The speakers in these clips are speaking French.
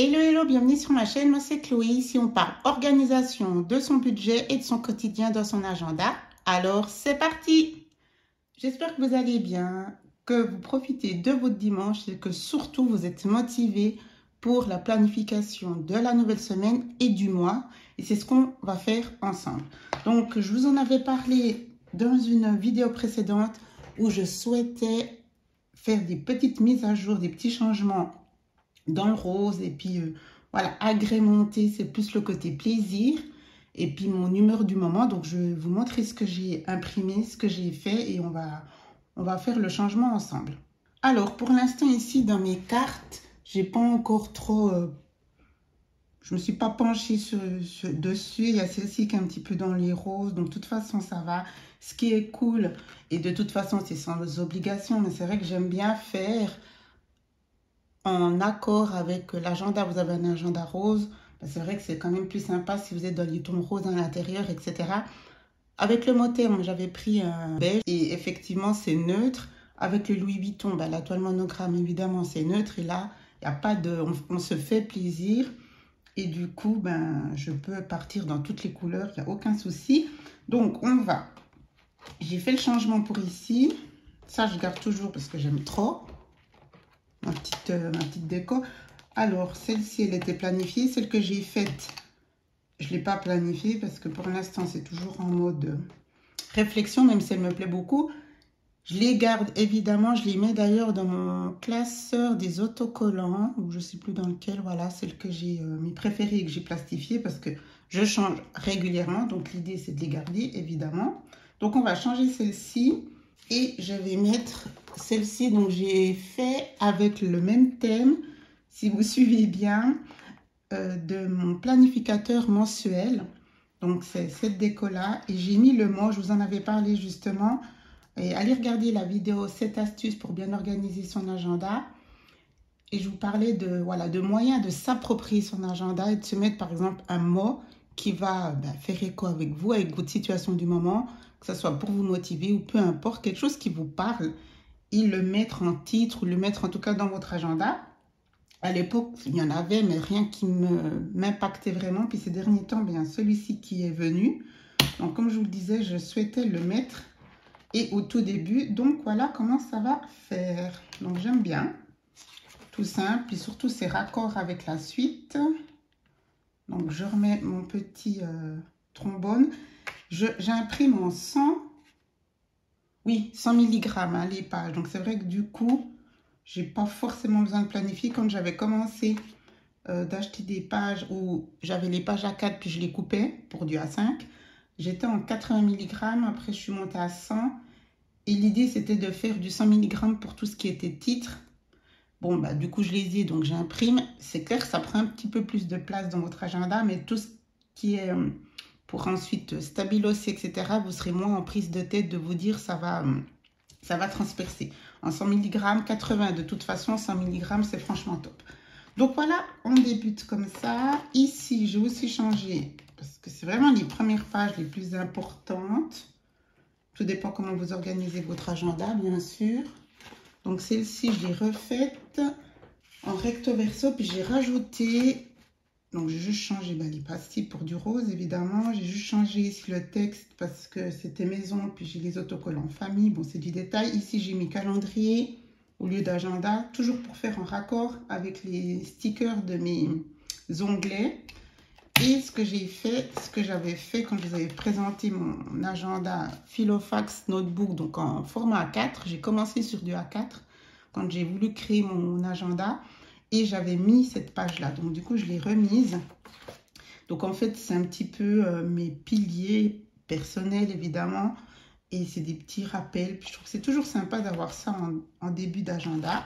Hello, hello, bienvenue sur ma chaîne, moi c'est Chloé. Ici on parle organisation de son budget et de son quotidien dans son agenda. Alors c'est parti! J'espère que vous allez bien, que vous profitez de votre dimanche et que surtout vous êtes motivés pour la planification de la nouvelle semaine et du mois. Et c'est ce qu'on va faire ensemble. Donc je vous en avais parlé dans une vidéo précédente où je souhaitais faire des petites mises à jour, des petits changements dans le rose et puis voilà, agrémenter, c'est plus le côté plaisir et puis mon humeur du moment. Donc je vais vous montrer ce que j'ai imprimé, ce que j'ai fait et on va faire le changement ensemble. Alors pour l'instant ici dans mes cartes, j'ai pas encore trop je me suis pas penchée dessus. Il y a celle-ci qui est un petit peu dans les roses, donc de toute façon ça va. Ce qui est cool, et de toute façon c'est sans obligation, mais c'est vrai que j'aime bien faire en accord avec l'agenda. Vous avez un agenda rose, c'est vrai que c'est quand même plus sympa si vous êtes dans les tons roses à l'intérieur, etc. Avec le moteur, moi j'avais pris un beige et effectivement c'est neutre. Avec le Louis Vuitton, la toile monogramme évidemment c'est neutre et là il n'y a pas de, on se fait plaisir et du coup je peux partir dans toutes les couleurs, il n'y a aucun souci. Donc on va, j'ai fait le changement pour ici, ça je garde toujours parce que j'aime trop. Ma petite déco. Alors, celle-ci, elle était planifiée. Celle que j'ai faite, je ne l'ai pas planifiée parce que pour l'instant, c'est toujours en mode réflexion, même si elle me plaît beaucoup. Je les garde, évidemment. Je les mets d'ailleurs dans mon classeur des autocollants, ou je ne sais plus dans lequel. Voilà, celle que j'ai, mes préférées et que j'ai plastifiées parce que je change régulièrement. Donc, l'idée, c'est de les garder, évidemment. Donc, on va changer celle-ci. Et je vais mettre celle-ci, donc j'ai fait avec le même thème, si vous suivez bien, de mon planificateur mensuel. Donc c'est cette déco-là. Et j'ai mis le mot, je vous en avais parlé justement. Et allez regarder la vidéo 7 astuces pour bien organiser son agenda. Et je vous parlais de, voilà, de moyens de s'approprier son agenda et de se mettre par exemple un mot qui va faire écho avec vous, avec votre situation du moment, que ce soit pour vous motiver ou peu importe, quelque chose qui vous parle, et le mettre en titre ou le mettre en tout cas dans votre agenda. À l'époque, il y en avait, mais rien qui m'impactait vraiment. Puis ces derniers temps, bien celui-ci qui est venu. Donc comme je vous le disais, je souhaitais le mettre et au tout début. Donc voilà comment ça va faire. Donc j'aime bien. Tout simple, puis surtout c'est raccord avec la suite. Donc je remets mon petit trombone. J'imprime en 100, oui, 100 mg les pages. Donc c'est vrai que du coup, j'ai pas forcément besoin de planifier. Quand j'avais commencé d'acheter des pages où j'avais les pages A4 puis je les coupais pour du A5, j'étais en 80 mg. Après je suis montée à 100 et l'idée c'était de faire du 100 mg pour tout ce qui était titre. Bon, du coup, je les ai, donc j'imprime. C'est clair que ça prend un petit peu plus de place dans votre agenda, mais tout ce qui est pour ensuite stabiloser, etc., vous serez moins en prise de tête de vous dire ça va transpercer. En 100 mg, 80 de toute façon, 100 mg, c'est franchement top. Donc voilà, on débute comme ça. Ici, j'ai aussi changé, parce que c'est vraiment les premières pages les plus importantes. Tout dépend comment vous organisez votre agenda, bien sûr. Donc celle-ci, je l'ai refaite en recto verso, puis j'ai rajouté, donc j'ai juste changé les pastilles pour du rose, évidemment. J'ai juste changé ici le texte parce que c'était maison, puis j'ai les autocollants famille. Bon, c'est du détail. Ici, j'ai mis calendrier au lieu d'agenda, toujours pour faire en raccord avec les stickers de mes onglets. Et ce que j'ai fait, ce que j'avais fait quand je vous avais présenté mon agenda Filofax Notebook, donc en format A4, j'ai commencé sur du A4 quand j'ai voulu créer mon agenda et j'avais mis cette page-là. Donc du coup, je l'ai remise. Donc en fait, c'est un petit peu mes piliers personnels, évidemment. Et c'est des petits rappels. Puis je trouve que c'est toujours sympa d'avoir ça en début d'agenda.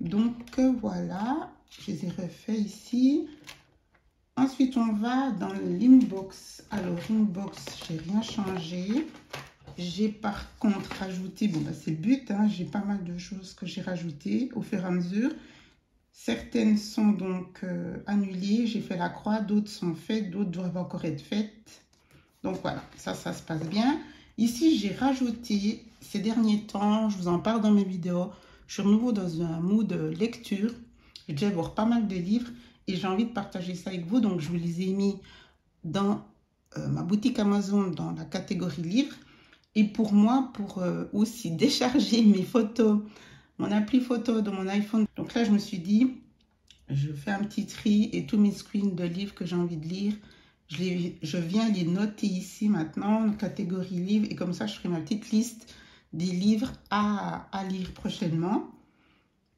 Donc voilà, je les ai refaits ici. Ensuite, on va dans l'inbox. Alors, inbox, j'ai rien changé. J'ai par contre rajouté, c'est le but, hein, j'ai pas mal de choses que j'ai rajoutées au fur et à mesure. Certaines sont donc annulées, j'ai fait la croix, d'autres sont faites, d'autres doivent encore être faites. Donc voilà, ça se passe bien. Ici, j'ai rajouté ces derniers temps, je vous en parle dans mes vidéos, je suis de nouveau dans un mood lecture. J'ai déjà voir pas mal de livres et j'ai envie de partager ça avec vous. Donc, je vous les ai mis dans ma boutique Amazon dans la catégorie livres. Et pour moi, pour aussi décharger mes photos, mon appli photo de mon iPhone. Donc là, je me suis dit, je fais un petit tri et tous mes screens de livres que j'ai envie de lire, je viens les noter ici maintenant, catégorie livres. Et comme ça, je ferai ma petite liste des livres à lire prochainement.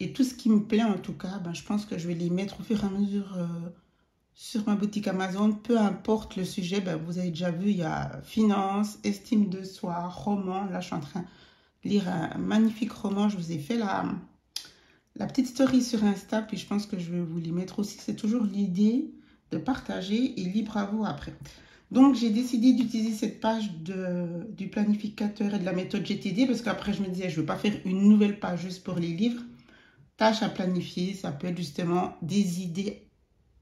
Et tout ce qui me plaît, en tout cas, ben, je pense que je vais les mettre au fur et à mesure sur ma boutique Amazon. Peu importe le sujet, ben, vous avez déjà vu, il y a finance, estime de soi, roman. Là, je suis en train de lire un magnifique roman. Je vous ai fait la petite story sur Insta, puis je pense que je vais vous les mettre aussi. C'est toujours l'idée de partager et libre à vous après. Donc, j'ai décidé d'utiliser cette page du planificateur et de la méthode GTD parce qu'après, je me disais, je ne veux pas faire une nouvelle page juste pour les livres. Tâches à planifier, ça peut être justement des idées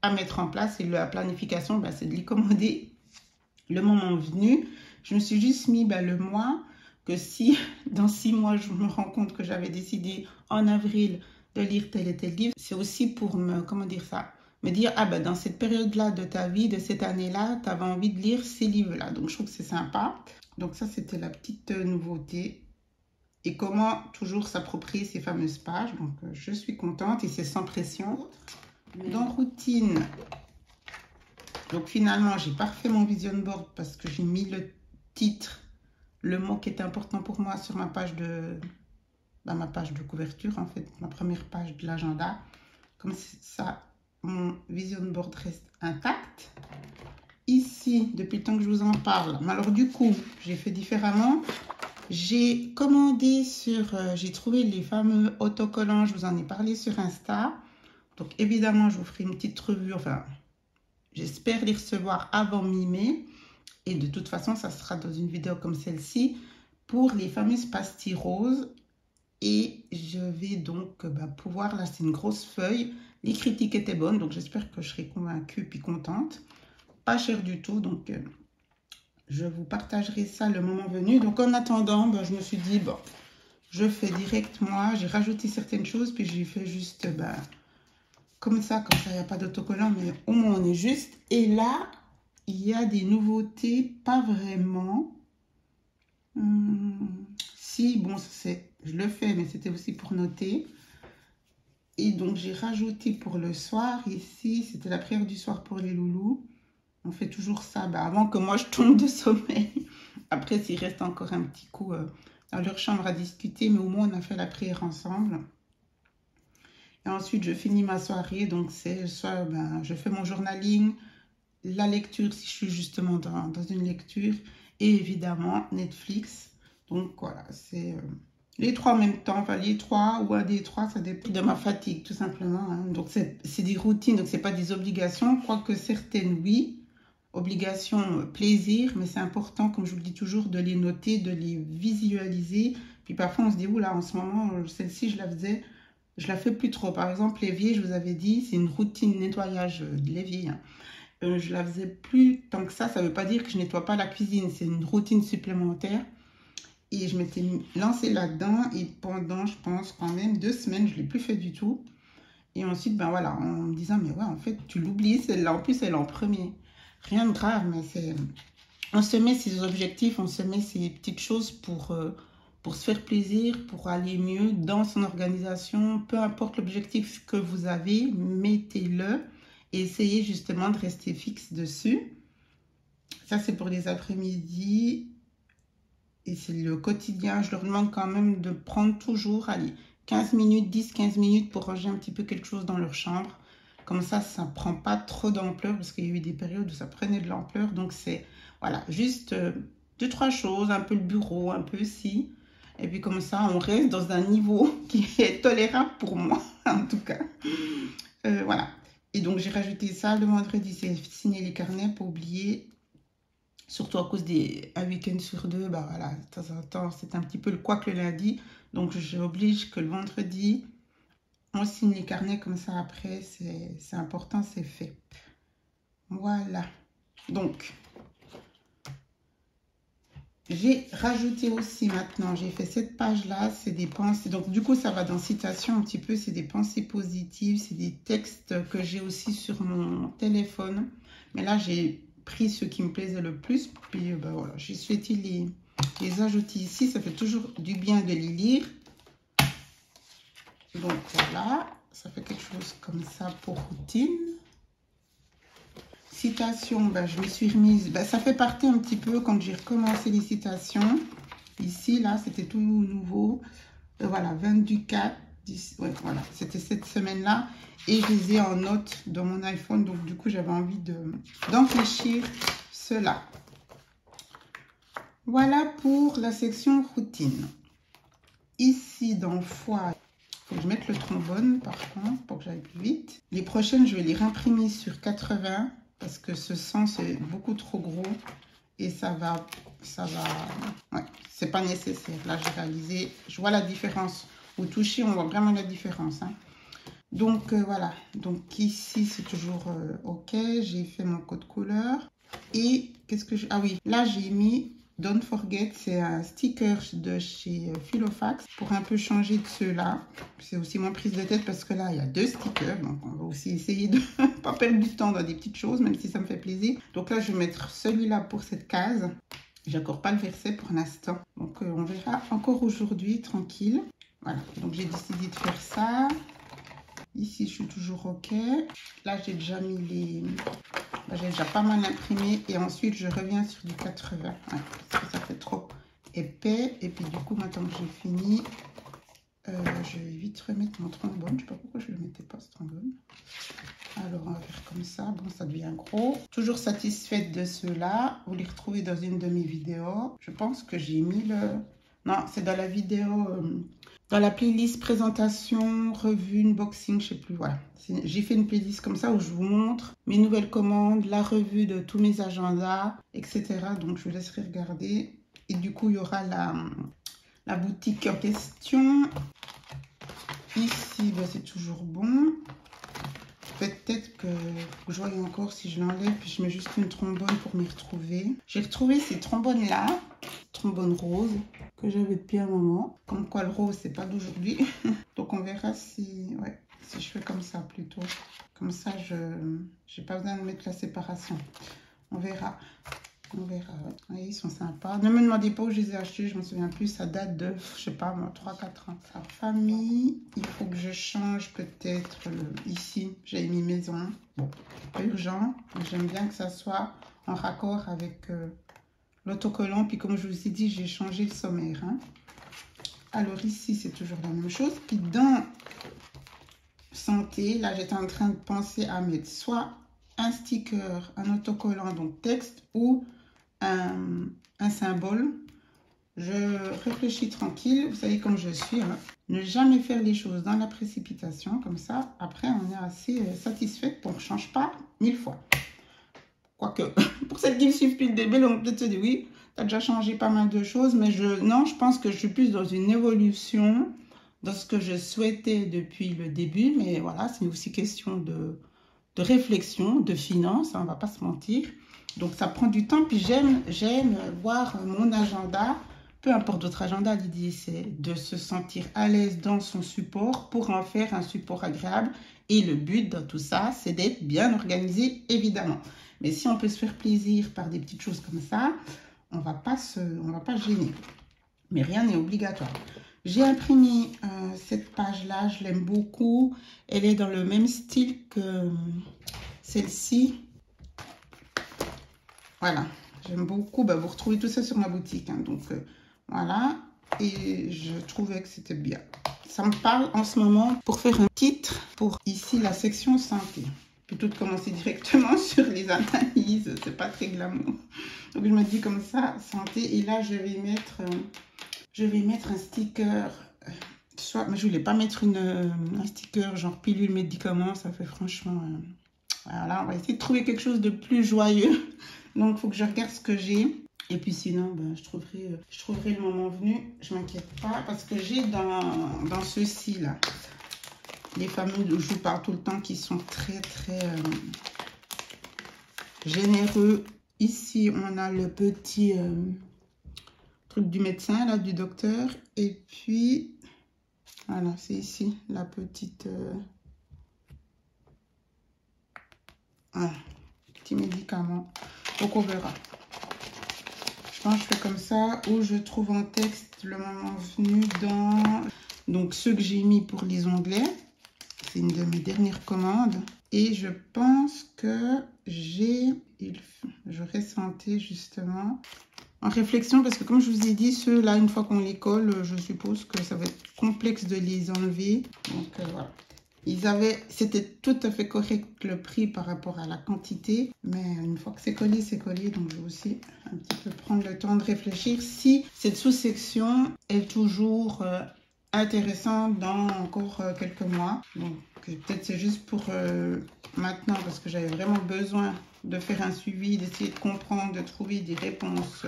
à mettre en place. Et la planification, ben, c'est de les commander le moment venu. Je me suis juste mis le mois que si dans 6 mois, je me rends compte que j'avais décidé en avril de lire tel et tel livre, c'est aussi pour me, comment dire ça, me dire, ah ben dans cette période-là de ta vie, de cette année-là, tu avais envie de lire ces livres-là. Donc, je trouve que c'est sympa. Donc, ça, c'était la petite nouveauté. Et comment toujours s'approprier ces fameuses pages. Donc, je suis contente et c'est sans pression. Dans routine, donc finalement, j'ai pas refait mon vision board parce que j'ai mis le titre, le mot qui est important pour moi sur ma page ma page de couverture, en fait, ma première page de l'agenda. Comme ça, mon vision board reste intact. Ici, depuis le temps que je vous en parle, mais alors du coup, j'ai fait différemment. J'ai commandé j'ai trouvé les fameux autocollants, je vous en ai parlé sur Insta. Donc évidemment, je vous ferai une petite revue, enfin, j'espère les recevoir avant mi-mai. Et de toute façon, ça sera dans une vidéo comme celle-ci pour les fameuses pastilles roses. Et je vais donc pouvoir, là c'est une grosse feuille, les critiques étaient bonnes, donc j'espère que je serai convaincue puis contente. Pas cher du tout, donc je vous partagerai ça le moment venu. Donc en attendant, je me suis dit, bon, je fais direct moi, j'ai rajouté certaines choses, puis j'ai fait juste comme ça, il n'y a pas d'autocollant, mais au moins on est juste. Et là, il y a des nouveautés, pas vraiment. Si, bon, je le fais, mais c'était aussi pour noter. Et donc, j'ai rajouté pour le soir, ici, c'était la prière du soir pour les loulous. On fait toujours ça avant que moi je tombe de sommeil. Après, s'il reste encore un petit coup dans leur chambre à discuter, mais au moins on a fait la prière ensemble. Et ensuite, je finis ma soirée. Donc, c'est soit je fais mon journaling, la lecture si je suis justement dans une lecture. Et évidemment, Netflix. Donc, voilà, c'est les trois en même temps. Enfin, les trois ou un des trois, ça dépend de ma fatigue, tout simplement. Hein. Donc, c'est des routines, donc c'est pas des obligations. Quoique certaines, oui. Obligations, plaisir. Mais c'est important, comme je vous le dis toujours, de les noter, de les visualiser. Puis parfois, on se dit, oula, en ce moment, celle-ci, je la faisais... Je la fais plus trop. Par exemple, l'évier, je vous avais dit, c'est une routine nettoyage de l'évier. Hein. Je la faisais plus tant que ça. Ça ne veut pas dire que je nettoie pas la cuisine. C'est une routine supplémentaire. Et je m'étais lancée là-dedans. Et pendant, je pense, quand même 2 semaines, je ne l'ai plus fait du tout. Et ensuite, voilà, en me disant, mais ouais, en fait, tu l'oublies, celle-là. En plus, elle est en premier. Rien de grave, mais c'est... On se met ces objectifs, on se met ces petites choses pour se faire plaisir, pour aller mieux dans son organisation. Peu importe l'objectif que vous avez, mettez-le et essayez justement de rester fixe dessus. Ça, c'est pour les après-midi et c'est le quotidien. Je leur demande quand même de prendre toujours, allez, 15 minutes, 10-15 minutes pour ranger un petit peu quelque chose dans leur chambre. Comme ça ne prend pas trop d'ampleur parce qu'il y a eu des périodes où ça prenait de l'ampleur. Donc, c'est, voilà, juste 2-3 choses, un peu le bureau, un peu ci. Et puis comme ça, on reste dans un niveau qui est tolérable pour moi, en tout cas. Voilà. Et donc, j'ai rajouté ça le vendredi, c'est signer les carnets, pas oublier. Surtout à cause un week-end sur 2, voilà, de temps en temps, c'est un petit peu le couac le lundi. Donc, j'oblige que le vendredi, on signe les carnets comme ça après, c'est important, c'est fait. Voilà. Donc, J'ai rajouté aussi maintenant, j'ai fait cette page-là, c'est des pensées. Donc, du coup, ça va dans citation un petit peu. C'est des pensées positives, c'est des textes que j'ai aussi sur mon téléphone. Mais là, j'ai pris ceux qui me plaisaient le plus. Puis, ben voilà, j'ai souhaité les ajouter ici. Ça fait toujours du bien de les lire. Donc, voilà, ça fait quelque chose comme ça pour routine. Citations, ben, je me suis remise, ben, ça fait partie un petit peu quand j'ai recommencé les citations. Ici, là, c'était tout nouveau. Voilà, 24, 10, ouais, voilà, c'était cette semaine-là. Et je les ai en note dans mon iPhone. Donc, du coup, j'avais envie d'enrichir cela. Voilà pour la section routine. Ici, dans foi, il faut que je mette le trombone, par contre, pour que j'aille plus vite. Les prochaines, je vais les réimprimer sur 80. Parce que ce 100, c'est beaucoup trop gros. Et ça va, ouais, c'est pas nécessaire. Là, j'ai réalisé, je vois la différence. Au toucher, on voit vraiment la différence. Hein. Donc, voilà. Donc, ici, c'est toujours OK. J'ai fait mon code couleur. Et, qu'est-ce que je... Ah oui, là, j'ai mis Don't Forget. C'est un sticker de chez Filofax pour un peu changer de ceux-là. C'est aussi moins prise de tête parce que là, il y a 2 stickers. Donc, on va aussi essayer de ne pas perdre du temps dans des petites choses, même si ça me fait plaisir. Donc là, je vais mettre celui-là pour cette case. J'ai encore pas le verset pour l'instant. Donc, on verra encore aujourd'hui, tranquille. Voilà, donc j'ai décidé de faire ça. Ici, je suis toujours OK. Là, j'ai déjà mis les... J'ai déjà pas mal imprimé. Et ensuite, je reviens sur du 80. Ouais, parce que ça fait trop épais. Et puis, du coup, maintenant que j'ai fini, je vais vite remettre mon trombone. Je sais pas pourquoi je ne le mettais pas, ce trombone. Alors, on va faire comme ça. Bon, ça devient gros. Toujours satisfaite de ceux-là. Vous les retrouvez dans une de mes vidéos. Je pense que j'ai mis le... Non, c'est dans la vidéo... dans la playlist présentation, revue, unboxing, je sais plus, voilà. J'ai fait une playlist comme ça où je vous montre mes nouvelles commandes, la revue de tous mes agendas, etc. Donc, je vous laisserai regarder. Et du coup, il y aura la boutique en question. Ici, ben, c'est toujours bon. Peut-être que je vois encore si je l'enlève, puis je mets juste une trombone pour m'y retrouver. J'ai retrouvé ces trombones-là, trombone rose, que j'avais depuis un moment. Comme quoi le rose, c'est pas d'aujourd'hui. Donc on verra si, ouais, si je fais comme ça plutôt. Comme ça, je n'ai pas besoin de mettre la séparation. On verra. On verra. Ouais, ils sont sympas. Ne me demandez pas où je les ai achetés, je me souviens plus. Ça date de, je sais pas, 3-4 ans. Ça, famille, il faut que je change peut-être ici. J'ai mis maison. Bon, pas urgent. J'aime bien que ça soit en raccord avec l'autocollant. Puis comme je vous ai dit, j'ai changé le sommaire. Hein. Alors ici, c'est toujours la même chose. Puis dans santé, là, j'étais en train de penser à mettre soit un sticker, un autocollant, donc texte, ou un symbole. Je réfléchis tranquille. Vous savez comme je suis. Hein. Ne jamais faire les choses dans la précipitation. Comme ça, après, on est assez satisfaite. On ne change pas 1000 fois. Quoique, pour celles qui me suivent depuis le début, on peut peut-être se dire oui, tu as déjà changé pas mal de choses. Mais non, je pense que je suis plus dans une évolution dans ce que je souhaitais depuis le début. Mais voilà, c'est aussi question de réflexion, de finance. Hein, on ne va pas se mentir. Donc, ça prend du temps. Puis, j'aime voir mon agenda, peu importe votre agenda. L'idée, c'est de se sentir à l'aise dans son support pour en faire un support agréable. Et le but dans tout ça, c'est d'être bien organisé, évidemment. Mais si on peut se faire plaisir par des petites choses comme ça, on va pas gêner. Mais rien n'est obligatoire. J'ai imprimé cette page-là. Je l'aime beaucoup. Elle est dans le même style que celle-ci. Voilà, j'aime beaucoup. Bah, vous retrouvez tout ça sur ma boutique. Hein, donc, voilà. Et je trouvais que c'était bien. Ça me parle en ce moment pour faire un titre pour ici la section santé. Plutôt de commencer directement sur les analyses. C'est pas très glamour. Donc, je me dis comme ça, santé. Et là, je vais mettre un sticker. Soit, mais je voulais pas mettre un sticker genre pilule médicament. Ça fait franchement... voilà, on va essayer de trouver quelque chose de plus joyeux. Donc, il faut que je regarde ce que j'ai. Et puis sinon, ben, je trouverai le moment venu. Je ne m'inquiète pas parce que j'ai dans ceci-là, les fameux dont je vous parle tout le temps qui sont très, très généreux. Ici, on a le petit truc du médecin, là, du docteur. Et puis, voilà, c'est ici la petite... voilà, petit médicament. Donc, on verra. Je pense que je fais comme ça, où je trouve en texte le moment venu dans... Donc, ceux que j'ai mis pour les onglets. C'est une de mes dernières commandes. Et je pense que je ressentais justement en réflexion, parce que comme je vous ai dit, ceux-là, une fois qu'on les colle, je suppose que ça va être complexe de les enlever. Donc voilà. C'était tout à fait correct le prix par rapport à la quantité. Mais une fois que c'est collé, c'est collé. Donc je vais aussi un petit peu prendre le temps de réfléchir si cette sous-section est toujours... intéressant dans encore quelques mois. Donc peut-être c'est juste pour maintenant, parce que j'avais vraiment besoin de faire un suivi, d'essayer de comprendre, de trouver des réponses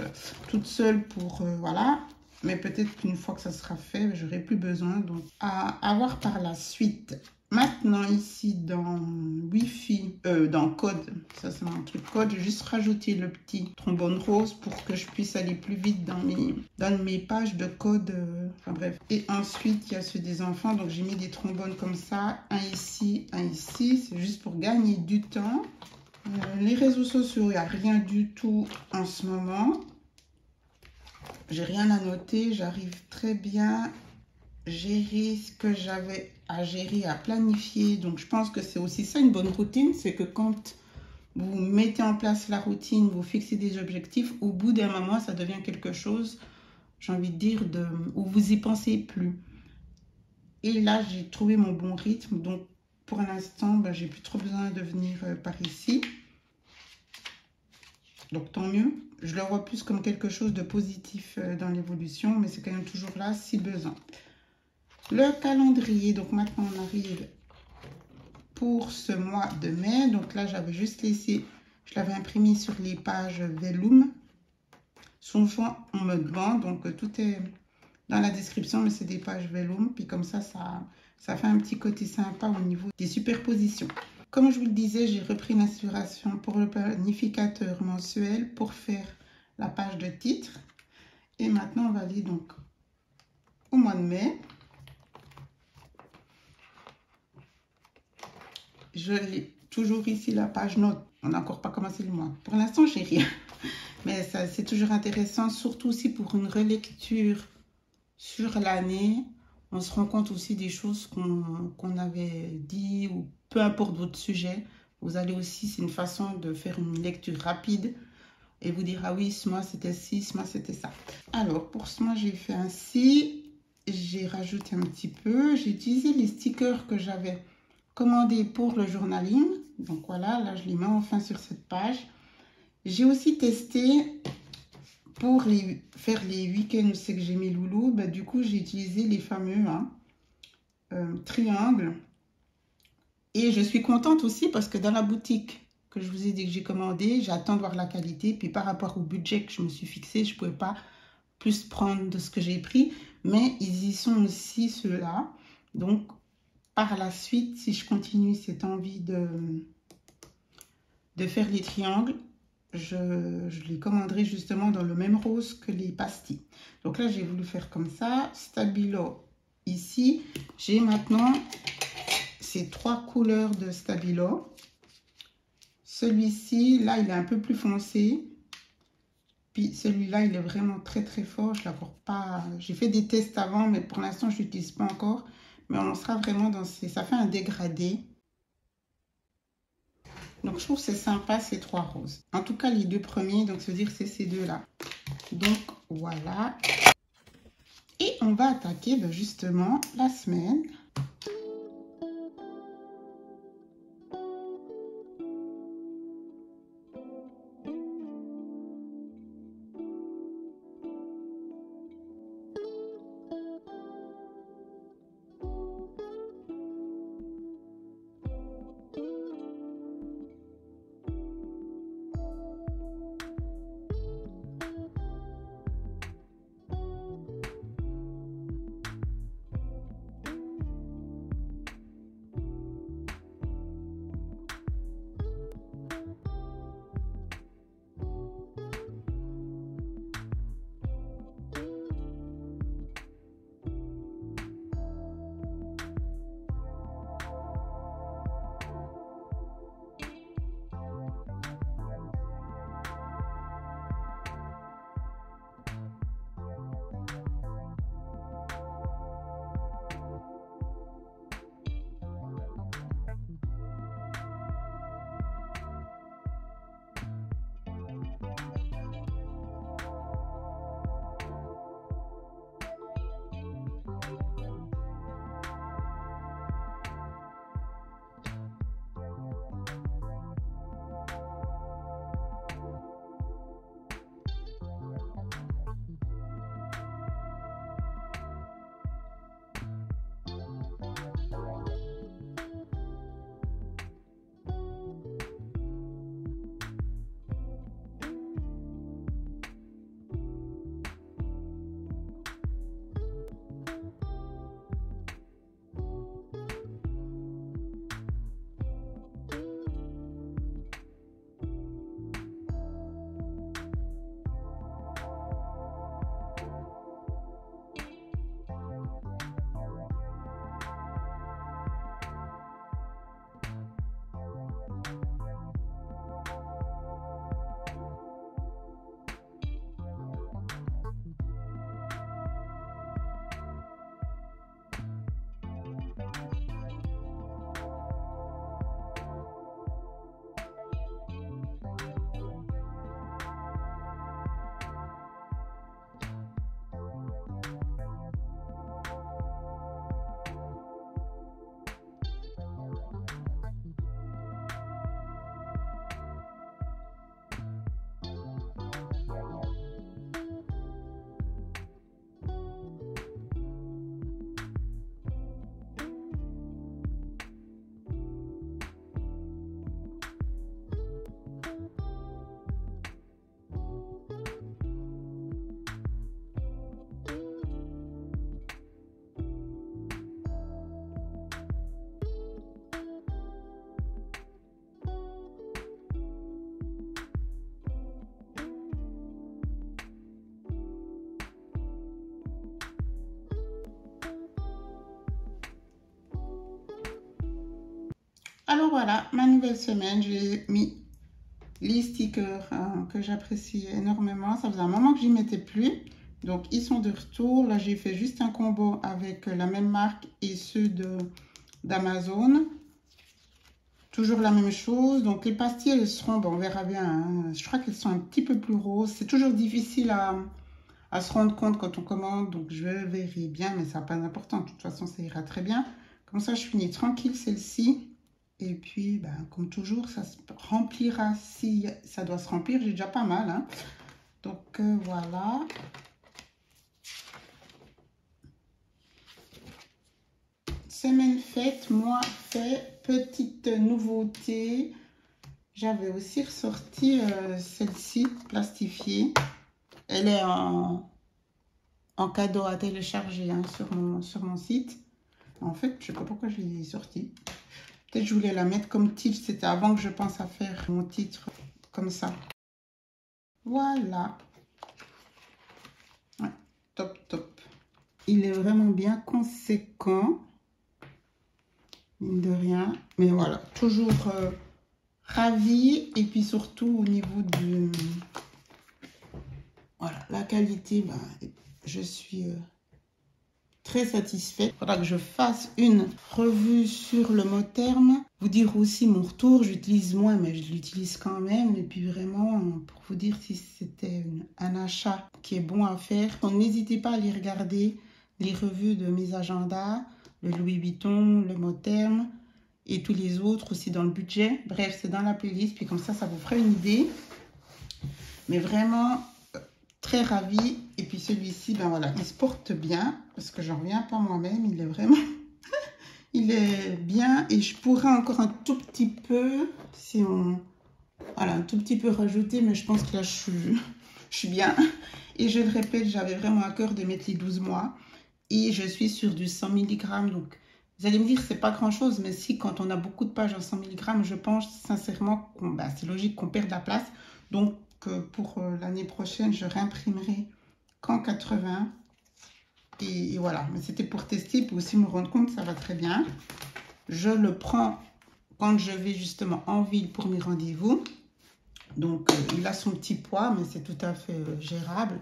toute seule pour voilà. Mais peut-être qu'une fois que ça sera fait, j'aurai plus besoin. Donc à voir par la suite. Maintenant ici dans Wi-Fi, dans code, ça c'est mon truc code, j'ai juste rajouté le petit trombone rose pour que je puisse aller plus vite dans mes pages de code, enfin bref. Et ensuite il y a ceux des enfants, donc j'ai mis des trombones comme ça, un ici, c'est juste pour gagner du temps. Les réseaux sociaux, il n'y a rien du tout en ce moment. J'ai rien à noter, j'arrive très bien gérer ce que j'avais à gérer, à planifier. Donc je pense que c'est aussi ça une bonne routine, c'est que quand vous mettez en place la routine, vous fixez des objectifs, au bout d'un moment ça devient quelque chose, j'ai envie de dire, où vous y pensez plus. Et là j'ai trouvé mon bon rythme, donc pour l'instant j'ai plus trop besoin de venir par ici. Donc tant mieux, je le vois plus comme quelque chose de positif dans l'évolution, mais c'est quand même toujours là si besoin. Le calendrier, donc maintenant on arrive pour ce mois de mai. Donc là j'avais juste laissé, je l'avais imprimé sur les pages Vellum. Souvent on me demande, donc tout est dans la description, mais c'est des pages Vellum. Puis comme ça fait un petit côté sympa au niveau des superpositions. Comme je vous le disais, j'ai repris une inspiration pour le planificateur mensuel pour faire la page de titre. Et maintenant on va aller donc au mois de mai. Je l'ai toujours ici, la page note. On n'a encore pas commencé le mois. Pour l'instant, j'ai rien. Mais c'est toujours intéressant, surtout aussi pour une relecture sur l'année. On se rend compte aussi des choses qu'on avait dit, ou peu importe votre sujet. Vous allez aussi, c'est une façon de faire une lecture rapide et vous dire, ah oui, ce mois c'était ci, ce mois c'était ça. Alors, pour ce mois, j'ai fait ainsi. J'ai rajouté un petit peu. J'ai utilisé les stickers que j'avais commandé pour le journaling. Donc voilà, là je les mets enfin sur cette page. J'ai aussi testé pour faire les week-ends où c'est que j'ai mes loulous. Du coup j'ai utilisé les fameux triangles. Et je suis contente aussi parce que dans la boutique que je vous ai dit que j'ai commandé, j'attends de voir la qualité. Puis par rapport au budget que je me suis fixé, je ne pouvais pas plus prendre de ce que j'ai pris. Mais ils y sont aussi ceux-là. Donc par la suite, si je continue cette envie de faire les triangles, je les commanderai justement dans le même rose que les pastilles. Donc là, j'ai voulu faire comme ça. Stabilo ici. J'ai maintenant ces 3 couleurs de Stabilo. Celui-ci, là, il est un peu plus foncé. Puis celui-là, il est vraiment très très fort. Je l'ai pas. J'ai fait des tests avant, mais pour l'instant, je l'utilise pas encore. Mais on sera vraiment dans ça fait un dégradé. Donc, je trouve que c'est sympa ces 3 roses. En tout cas, les 2 premiers, donc ça veut dire que c'est ces 2-là. Donc, voilà. Et on va attaquer justement la semaine. Alors voilà, ma nouvelle semaine, j'ai mis les stickers que j'apprécie énormément. Ça faisait un moment que j'y mettais plus. Donc, ils sont de retour. Là, j'ai fait juste un combo avec la même marque et ceux d'Amazon. Toujours la même chose. Donc, les pastilles, elles seront, bon, on verra bien. Hein. Je crois qu'elles sont un petit peu plus roses. C'est toujours difficile à se rendre compte quand on commande. Donc, je verrai bien, mais ça n'a pas d'importance. De toute façon, ça ira très bien. Comme ça, je finis tranquille celle-ci. Et puis, ben, comme toujours, ça se remplira si ça doit se remplir. J'ai déjà pas mal. Hein. Donc, voilà. Semaine faite, mois fait, petite nouveauté. J'avais aussi ressorti celle-ci plastifiée. Elle est en cadeau à télécharger hein, sur mon site. En fait, je ne sais pas pourquoi je l'ai sortie. Peut-être que je voulais la mettre comme titre. C'était avant que je pense à faire mon titre comme ça. Voilà. Ouais, top, top. Il est vraiment bien conséquent. Mine de rien. Mais voilà, toujours ravie. Et puis surtout au niveau du... Voilà, la qualité, ben, je suis très satisfaite. Il faudra que je fasse une revue sur le mot terme. Vous dire aussi mon retour. J'utilise moins, mais je l'utilise quand même. Et puis vraiment, pour vous dire si c'était un achat qui est bon à faire. Donc n'hésitez pas à aller regarder les revues de mes agendas. Le Louis Vuitton, le mot terme et tous les autres aussi dans le budget. Bref, c'est dans la playlist. Puis comme ça vous fera une idée. Mais vraiment... très ravie. Et puis celui-ci, ben voilà, il se porte bien parce que j'en reviens pas moi-même. Il est vraiment, il est bien et je pourrais encore un tout petit peu, si on, voilà, un tout petit peu rajouter, mais je pense que là je suis bien. Et je le répète, j'avais vraiment à cœur de mettre les 12 mois et je suis sur du 100 mg. Donc vous allez me dire c'est pas grand chose, mais si quand on a beaucoup de pages en 100 mg, je pense sincèrement que ben, c'est logique qu'on perd de la place. Donc pour l'année prochaine, je réimprimerai qu'en 80. Et voilà, mais c'était pour tester, pour aussi me rendre compte que ça va très bien. Je le prends quand je vais justement en ville pour mes rendez-vous. Donc, il a son petit poids, mais c'est tout à fait gérable.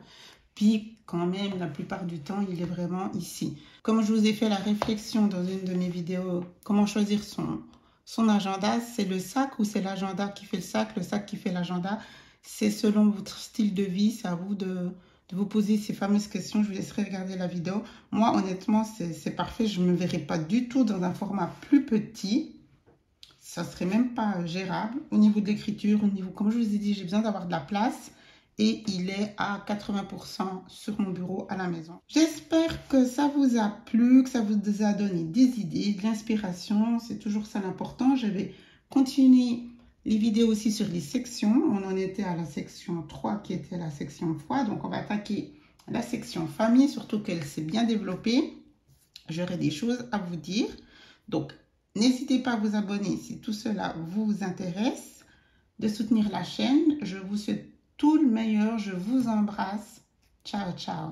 Puis, quand même, la plupart du temps, il est vraiment ici. Comme je vous ai fait la réflexion dans une de mes vidéos, comment choisir son agenda, c'est le sac ou c'est l'agenda qui fait le sac qui fait l'agenda. C'est selon votre style de vie, c'est à vous de vous poser ces fameuses questions. Je vous laisserai regarder la vidéo. Moi, honnêtement, c'est parfait. Je ne me verrai pas du tout dans un format plus petit. Ça ne serait même pas gérable. Au niveau de l'écriture, au niveau, comme je vous ai dit, j'ai besoin d'avoir de la place. Et il est à 80% sur mon bureau à la maison. J'espère que ça vous a plu, que ça vous a donné des idées, de l'inspiration. C'est toujours ça l'important. Je vais continuer les vidéos aussi sur les sections. On en était à la section 3 qui était la section foi. Donc, on va attaquer la section famille, surtout qu'elle s'est bien développée. J'aurai des choses à vous dire. Donc, n'hésitez pas à vous abonner si tout cela vous intéresse, de soutenir la chaîne. Je vous souhaite tout le meilleur. Je vous embrasse. Ciao, ciao.